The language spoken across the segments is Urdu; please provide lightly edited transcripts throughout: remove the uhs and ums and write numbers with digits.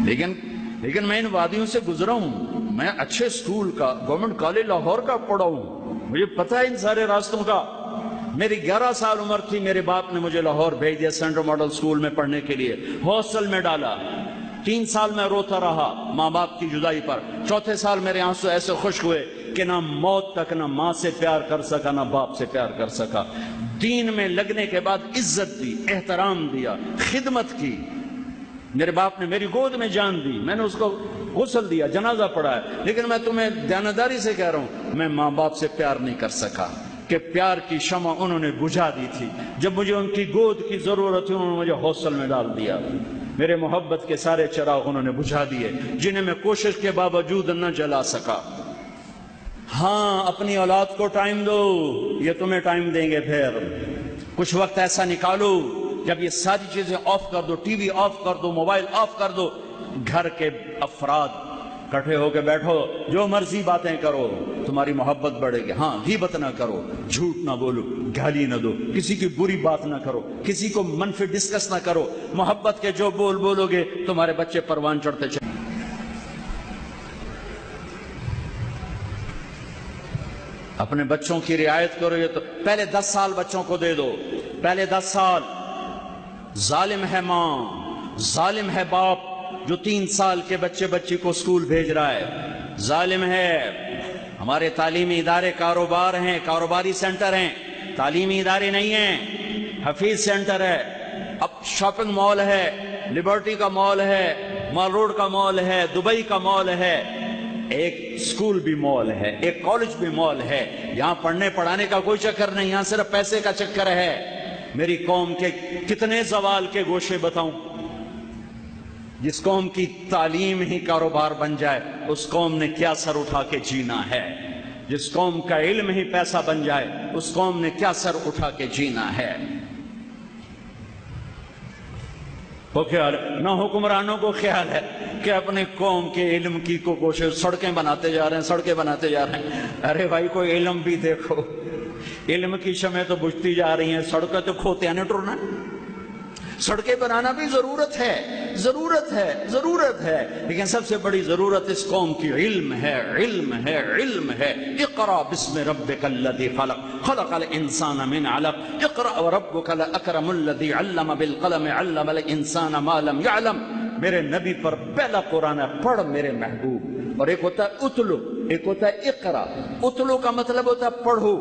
لیکن میں ان وادیوں سے گزرا ہوں، میں اچھے سکول کا گورنمنٹ کالج لاہور کا پڑھا ہوں، مجھے پتہ ہے ان سارے راستوں کا۔ میری 11 سال عمر تھی، میرے باپ نے مجھے لاہور بھیج دیا سینٹرل ماڈل سکول میں پڑھنے کے لیے، ہاسٹل میں ڈالا۔ 3 سال میں روتا رہا ماں باپ کی جدائی پر، چوتھے سال میرے آنسو ایسے خشک ہوئے کہ نہ موت تک نہ ماں سے پیار کر سکا نہ باپ سے پیار کر سکا۔ دین میں لگنے کے بعد عزت دی، احترام دیا، خدمت کی۔ میرے باپ نے میری گود میں جان دی، میں نے اس کو غسل دیا، جنازہ پڑھا ہے، لیکن میں تمہیں دیانتداری سے کہہ رہا ہوں میں ماں باپ سے پیار نہیں کر سکا، کہ پیار کی شمع انہوں نے بجھا دی تھی۔ جب مجھے ان کی گود کی ضرورت تھی انہوں نے مجھے ہاسٹل میں ڈال دیا، میرے محبت کے سارے چراغ انہوں نے بجھا دیے جنہیں میں کوشش کے باوجود نہ جلا سکا۔ ہاں اپنی اولاد کو ٹائم دو، یہ تمہیں ٹائم دیں گے۔ پھر کچھ وقت ایسا نکالو جب یہ ساری چیزیں آف کر دو، ٹی وی آف کر دو، موبائل آف کر دو، گھر کے افراد کٹھے ہو کے بیٹھو، جو مرضی باتیں کرو، تمہاری محبت بڑھے گی۔ ہاں غیبت نہ کرو، جھوٹ نہ بولو، گالی نہ دو، کسی کی بری بات نہ کرو، کسی کو منفی ڈسکس نہ کرو۔ محبت کے جو بول بولو گے تمہارے بچے پروان چڑھتے چلے۔ اپنے بچوں کی رعایت کرو، یہ تو پہلے 10 سال بچوں کو دے دو، پہلے 10 سال۔ ظالم ہے ماں، ظالم ہے باپ جو 3 سال کے بچی کو اسکول بھیج رہا ہے، ظالم ہے۔ ہمارے تعلیمی ادارے کاروبار ہیں، کاروباری سینٹر ہیں، تعلیمی ادارے نہیں ہیں۔ حفیظ سینٹر ہے، اب شاپنگ مال ہے، لبرٹی کا مال ہے، مال روڈ کا مال ہے، دبئی کا مال ہے، ایک اسکول بھی مال ہے، ایک کالج بھی مال ہے۔ یہاں پڑھنے پڑھانے کا کوئی چکر نہیں، یہاں صرف پیسے کا چکر ہے۔ میری قوم کے کتنے زوال کے گوشے بتاؤں؟ جس قوم کی تعلیم ہی کاروبار بن جائے اس قوم نے کیا سر اٹھا کے جینا ہے؟ جس قوم کا علم ہی پیسہ بن جائے اس قوم نے کیا سر اٹھا کے جینا ہے؟ وہ خیال نہ حکمرانوں کو خیال ہے کہ اپنے قوم کے علم کی کو کوشش، سڑکیں بناتے جا رہے ہیں، سڑکیں بناتے جا رہے ہیں۔ ارے بھائی کوئی علم بھی دیکھو، علم کی شمعیں تو بجھتی جا رہی ہیں، سڑکیں تو کھوتے ہیں ٹرنا۔ سڑکیں بنانا بھی ضرورت ہے، ضرورت ہے، ضرورت ہے، لیکن سب سے بڑی ضرورت اس قوم کی علم ہے، علم ہے، علم ہے۔ اقرأ بسم ربک الذی خلق، خلق الانسان من علق، اقرأ وربک الاکرم الذی علم بالقلم، علم الانسان ما لم یعلم۔ میرے نبی پر پہلا قرآن ہے، پڑھ میرے محبوب۔ اور ایک ہوتا ہے اتلو، ایک ہوتا ہے اقرا۔ اتلو کا مطلب ہوتا ہے پڑھو،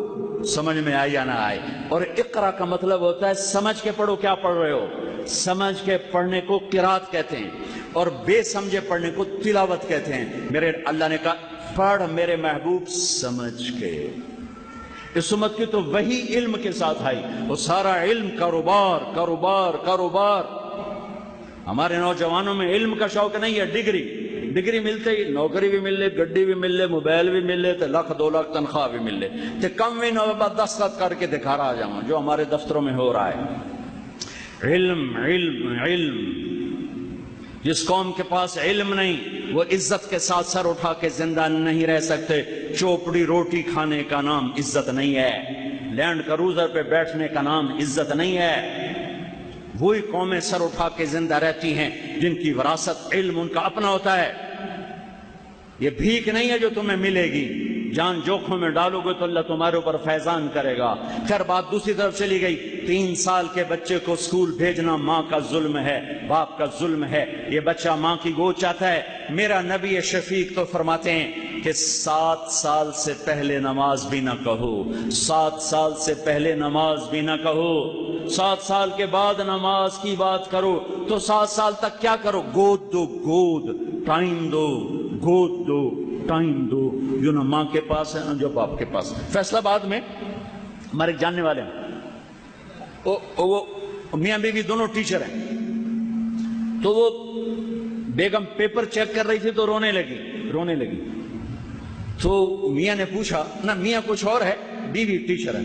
سمجھ میں آئے یا نہ آئے، اور اقرا کا مطلب ہوتا ہے سمجھ کے پڑھو کیا پڑھ رہے ہو۔ سمجھ کے پڑھنے کو قرات کہتے ہیں اور بے سمجھے پڑھنے کو تلاوت کہتے ہیں۔ میرے اللہ نے کہا پڑھ میرے محبوب سمجھ کے۔ اس امت کی تو وہی علم کے ساتھ آئی، وہ سارا علم کاروبار کاروبار کاروبار۔ ہمارے نوجوانوں میں علم کا شوق نہیں ہے، ڈگری ملتے ہی نوکری بھی مل لے، گڈی بھی مل لے، موبائل بھی مل لے، تو 1 2 لاکھ تنخواہ بھی مل لے، تو کم بھی نہ دستخط کر کے دکھا رہا جاؤں جو ہمارے دفتروں میں ہو رہا ہے۔ علم علم علم۔ جس قوم کے پاس علم نہیں وہ عزت کے ساتھ سر اٹھا کے زندہ نہیں رہ سکتے۔ چوپڑی روٹی کھانے کا نام عزت نہیں ہے، لینڈ کروزر پہ بیٹھنے کا نام عزت نہیں ہے۔ وہی قومیں سر اٹھا کے زندہ رہتی ہیں جن کی وراثت علم ان کا اپنا ہوتا ہے۔ یہ بھیک نہیں ہے جو تمہیں ملے گی، جان جوکھوں میں ڈالو گے تو اللہ تمہارے اوپر فیضان کرے گا۔ پھر بات دوسری طرف چلی گئی، 3 سال کے بچے کو اسکول بھیجنا ماں کا ظلم ہے، باپ کا ظلم ہے۔ یہ بچہ ماں کی گود چاہتا ہے۔ میرا نبی شفیق تو فرماتے ہیں کہ 7 سال سے پہلے نماز بھی نہ کہو، 7 سال سے پہلے نماز بھی نہ کہو، 7 سال کے بعد نماز کی بات کرو۔ تو 7 سال تک کیا کرو؟ گود دو، گود، ٹائم دو، گود دو، ٹائم دو، جو نہ ماں کے پاس ہے نہ جو باپ کے پاس۔ فیصلہ آباد میں ہمارے جاننے والے ہیں، وہ میاں بیوی دونوں ٹیچر ہیں، تو وہ بیگم پیپر چیک کر رہی تھی تو رونے لگی۔ تو میاں نے پوچھا، نہ میاں کچھ اور ہے، بیوی ٹیچر ہے،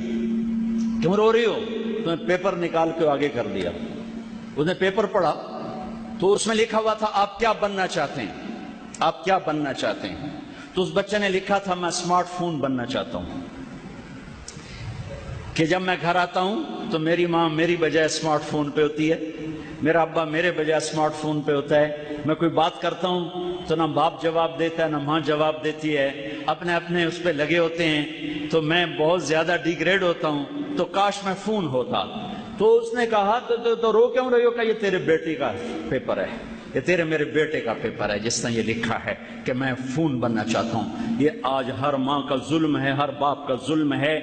کیوں رو رہی ہو؟ تو نے پیپر نکال کے آگے کر دیا۔ اس نے پیپر پڑھا تو اس میں لکھا ہوا تھا آپ کیا بننا چاہتے ہیں، آپ کیا بننا چاہتے ہیں؟ تو اس بچے نے لکھا تھا میں اسمارٹ فون بننا چاہتا ہوں، کہ جب میں گھر آتا ہوں تو میری ماں میری بجائے اسمارٹ فون پہ ہوتی ہے، میرا ابا میرے بجائے اسمارٹ فون پہ ہوتا ہے، میں کوئی بات کرتا ہوں تو نہ باپ جواب دیتا ہے نہ ماں جواب دیتی ہے، اپنے اپنے اس پہ لگے ہوتے ہیں، تو میں بہت زیادہ ڈیگریڈ ہوتا ہوں، تو کاش میں فون ہوتا۔ تو اس نے کہا تو رو کیوں رہی ہو؟ کہ یہ تیرے بیٹے کا پیپر ہے، یہ تیرے میرے بیٹے کا پیپر ہے، جس نے یہ لکھا ہے کہ میں فون بننا چاہتا ہوں۔ یہ آج ہر ماں کا ظلم ہے، ہر باپ کا ظلم ہے۔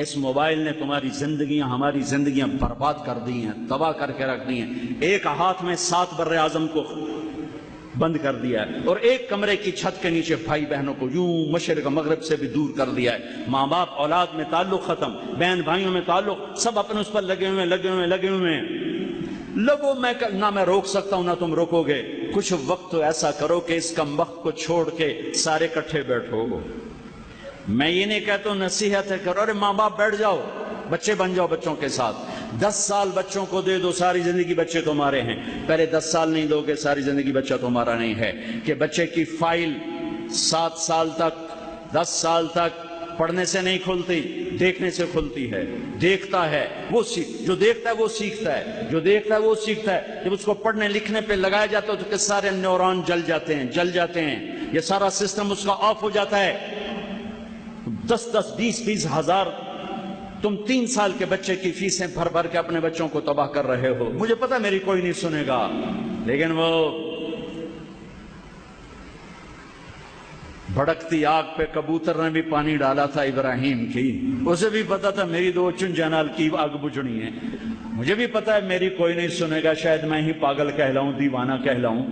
اس موبائل نے تمہاری زندگیاں، ہماری زندگیاں برباد کر دی ہیں، تباہ کر کے رکھ دی ہیں۔ ایک ہاتھ میں 7 بر اعظم کو بند کر دیا ہے، اور ایک کمرے کی چھت کے نیچے بھائی بہنوں کو یوں مشرق مغرب سے بھی دور کر دیا ہے۔ ماں باپ اولاد میں تعلق ختم، بہن بھائیوں میں تعلق، سب اپنے اس پر لگے ہوئے ہیں۔ لگو، نہ میں روک سکتا ہوں نہ تم روکو گے۔ کچھ وقت تو ایسا کرو کہ اس کم وقت کو چھوڑ کے سارے کٹھے بیٹھو۔ میں یہ نہیں کہتا ہوں، نصیحت ہے کرو، ارے ماں باپ بیٹھ جاؤ، بچے بن جاؤ بچوں کے ساتھ۔ 10 سال بچوں کو دے دو، ساری زندگی بچے تمہارے ہیں۔ پہلے 10 سال نہیں دو گے، ساری زندگی بچہ تمہارا نہیں ہے۔ کہ بچے کی فائل 7 سال تک، 10 سال تک پڑھنے سے نہیں کھلتی، دیکھنے سے کھلتی ہے۔ دیکھتا ہے وہ جو دیکھتا ہے وہ سیکھتا ہے، جو دیکھتا ہے وہ سیکھتا ہے۔ جب اس کو پڑھنے لکھنے پہ لگایا جاتا ہے تو کہ سارے نیورون جل جاتے ہیں، یہ سارا سسٹم اس کا آف ہو جاتا ہے۔ 10 20 ہزار تم 3 سال کے بچے کی فیسیں بھر کے اپنے بچوں کو تباہ کر رہے ہو۔ مجھے پتا میری کوئی نہیں سنے گا، لیکن وہ بھڑکتی آگ پہ کبوتر نے بھی پانی ڈالا تھا ابراہیم کی، اسے بھی پتا تھا میری 2 چن جنال کی آگ بجھنی ہے۔ مجھے بھی پتا ہے میری کوئی نہیں سنے گا، شاید میں ہی پاگل کہلاؤں، دیوانہ کہلاؤں،